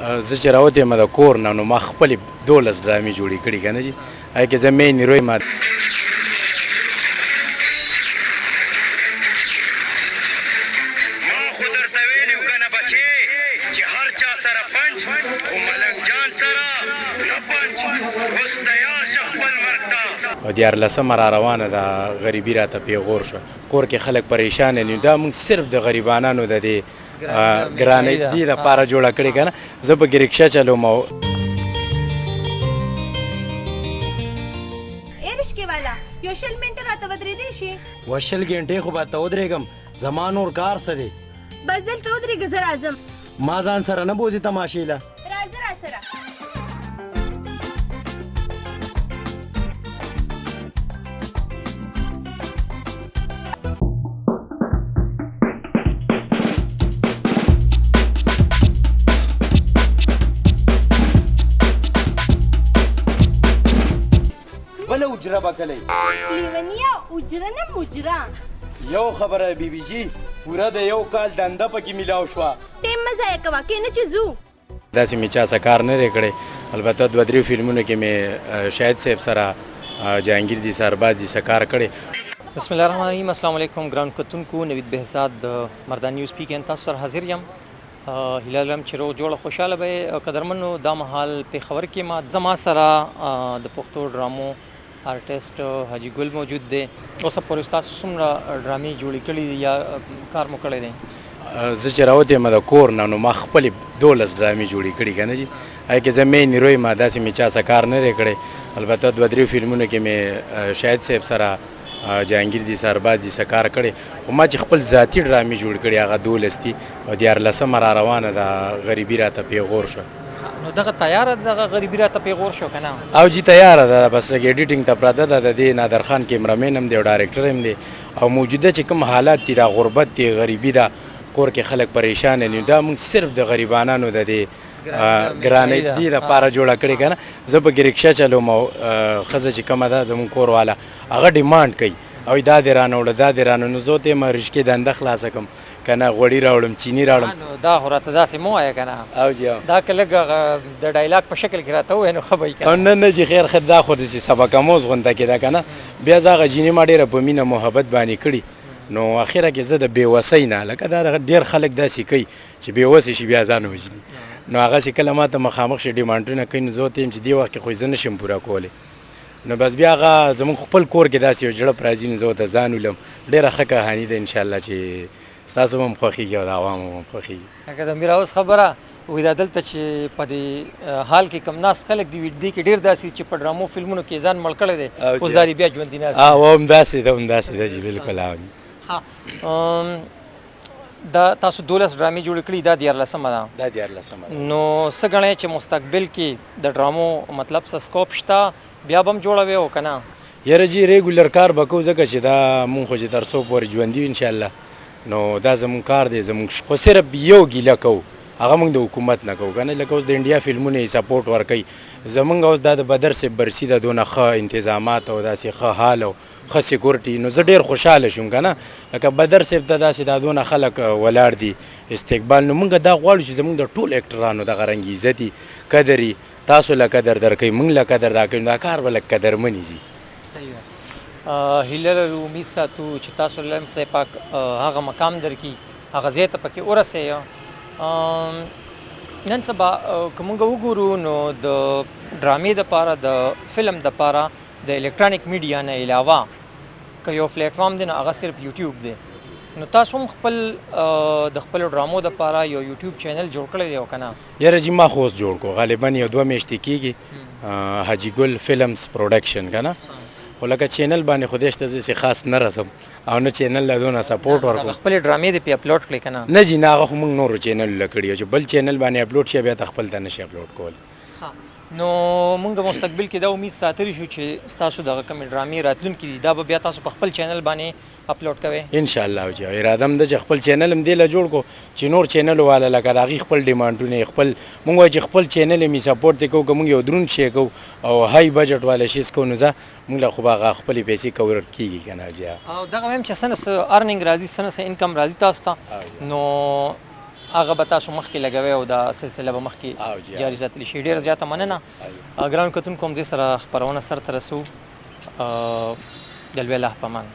زه چې راوتې د کور نه نو ما خپلې 12 ډرامې جوړې کړي که نه جي هغې کې زه مین هیروی ما خو درته ویلي وو که نه بچې چې هر چا سره پنچ خو ملنګ جان سره نه پنچ اوس تیار شه خپل مرګ ته او 14مه را روانه ده غریبي راته پیغور شوه کور کې خلک پریشانه دي دا موږ صرف د غریبانانو د دې ګرانۍ دې دپاره جوړه کړې که نه زه پکې رکشه چلوم او رشکې والا یو 20 منټه راته ودرېدی شي 20 ګنټې خو به ته ودرېږم زما نور کار څه دی بس دلته ودرېږه زه راځم ما ځان سره نه بوځي تماشې له راځه راسره بله اجره به کلی لیونیه اجره نه مجره یو خبره بیبي جي پوره د یو کال دنده پکې میلاو شوه ټیم مه ضایع کوه کینه چې ځو داسې مې چا څه کار نه دی کړی البته 2-3 فلمونو کې مې شاهد صاحب سره جهانگیر دي سرباز دي څه کار کړی بسم الله الرحمن الرحیم السلام علیکم ګران کتونکو نوید بهزاد مردان نیوز پی کې تاسو سره حاضر یم هیله لرم چې روغ جوړه خوشحاله به قدرمنو دا مهال پېښور کې ما زما سره د پښتو ډرامو آرټسټ حاجي ګل موجود دی اوسه پورې ستاسو څومره ډرامې جوړې کړي دي یا کار مو کړی دی زه چې راوتې د کور نه نو ما خپلې 12 ډرامې جوړې کړي که نه جي هغې کې زه مین هیروی ما داسې مې چا څه کار نه دی کړی البته 2-3 فلمونو کې مې شاهد صاحب سره جهانگیر دي سرباز دي څه کار کړی خو ما چې خپل ذاتي ډرامې جوړ کړي هغه 12 دي او 14مه را روانه ده غریبي راته پیغور شوه نو دغه تیاره دغه غریبي راته پیغور شو که نه او جی تیاره ده بس لږ ایډیټینګ ته پراته ده د دې نادر خان کیمرامین هم دی او ډایرکټر هم دی او موجوده چې کوم حالات دي دا غربت دی غریبي ده کور کې خلک پریشانه دي دا موږ صرف د غریبانانو د دې ګرانۍ دې دپاره جوړه کړې که نه زه پکې رکشه چلوم او ښځه چې کومه ده زموږ کور والا هغه ډیمانډ کوي او دا دې رانه وړه دا دې رانه نو زه ورته یم رشکې دنده خلاصه کړم که نه غوړي راوړم چیني راوړم دا خو راته داسې مه وایه که نه او جی دا که لږ د ډایلاګ په شکل کې راته ووایې نو ښه به وي که نه نه چې خیر دا خو داسې سبق آموز غونته کې ده که نه بیا زه هغه جیني ما ډېره په مینه محبت باندې کړي نو اخره کې زه د بېوسۍ نه لکه دا ډېر خلک داسې کوي چې بېوسې شي بیا ځان وژني نو هغه چې کله ما ته مخامخ شي ډیمانډونه کوي نو زه ورته یم چې دې وخت کې خو زه نه شم پوره کولی نو بس بیا هغه زموږ خپل کور کې داسې یو جړپ راځي نو زه ورته ځان ولم ډېره ښه کهاني ده انشاءالله چې ستاسو به هم خوښېږي او د عوامو به هم خوښېږي لکه د میراوس خبره وایي دا دلته چې په دې حال کې کم ناست خلک دي دې کې ډېر داسې چې په ډرامو فلمونو کې ځان مړ کړی دی اوس دا بیا ژوندي ناست همداسې ده همداسې ده جي بالکل دا تاسو 12 ډرامې جوړې کړي دا 14مه ده دا 14مه نو څه ګڼئ چې مستقبل کې د ډرامو مطلب څه سکوپ شته بیا به هم جوړوي او که نه یاره جي ریګولر کار به کوو ځکه چې دا مونږ خو چې تر څو پورې ژوندي یو انشاءالله نو دا زموږ کار دی زموږ خو صرف یو ګیله کوو هغه موږ د حکومت نه کوو که نه لکه اوس د انډیا فلمونه یې سپورټ ورکوي زموږ اوس دا د بدر صاحب برسي ده دونه ښه انتظامات او داسې ښه حال او ښه سیکورټي نو زه ډېر خوشحاله شوم که نه لکه بدر صاحب ته داسې دا دونه خلک ولاړ دي استقبال نو موږ دا غواړو چې زموږ د ټول اکټرانو دغه رنګ عزتي قدري تاسو له قدر درکوي موږ له قدر راکوي دا کار به لږ قدرمنې ځي هیله لرو امید ساتو چې تاسو له خدای پاک هغه مقام درکړي هغه ځای ته پکې ورسئ نن سبا که موږ وګورو نو د ډرامې دپاره د فلم دپاره د الکترانیک میډیا نه علاوه که یو پلیټفارم دی نو هغه صرف یوټیوب دی نو تاسو هم خپل د خپلو ډرامو دپاره یو یوټیوب چینل جوړ کړی دی او که نه یاره جي ما خو اوس جوړ کړو غالبا یو 2 میاشتې کېږي حاجي ګل فلمز پروډکشن که نه خو لکه چینل باندې خو دې شته زه خاص نه رسم او نه چینل له دونه سپورټ ورکړو خپلې ډرامې دې پې اپلوډ کړې که نه نه جي نه هغه خو موږ نورو چینلو له کړي چې بل چینل باندې اپلوډ شي بیا ته خپل ته نشي اپلوډ کولی نو موږ مستقبل کې دا امید ساتلی شو چې ستاسو دغه کومې ډرامې راتلونکي دي دا به بیا تاسو په خپل چینل باندې اپلوډ کوئ انشاءالله جي اراده هم ده چې خپل چینل هم دې له جوړ کړو چې نور چینلو والا لکه د هغې خپل ډیمانډونه خپل موږ وایو چې خپل چینل یې مې سپورټ دی کوو که موږ یو دروند شی کوو او های بجټ والا شیز کوو نو زه موږ له خو به هغه خپلې پیسې کور کېږي که نه جي او دغه وایم چې څه نه څه ارننګ راځي څه نه څه انکم راځي تاسو ته نو هغه به تاسو مخکې لګوي او دا سلسله به مخکې جاري ساتلی شي. ډېره زیاته مننه. ګرانو کتونکو همدې سره خپرونه سرته رسو. د لوی الله په امان.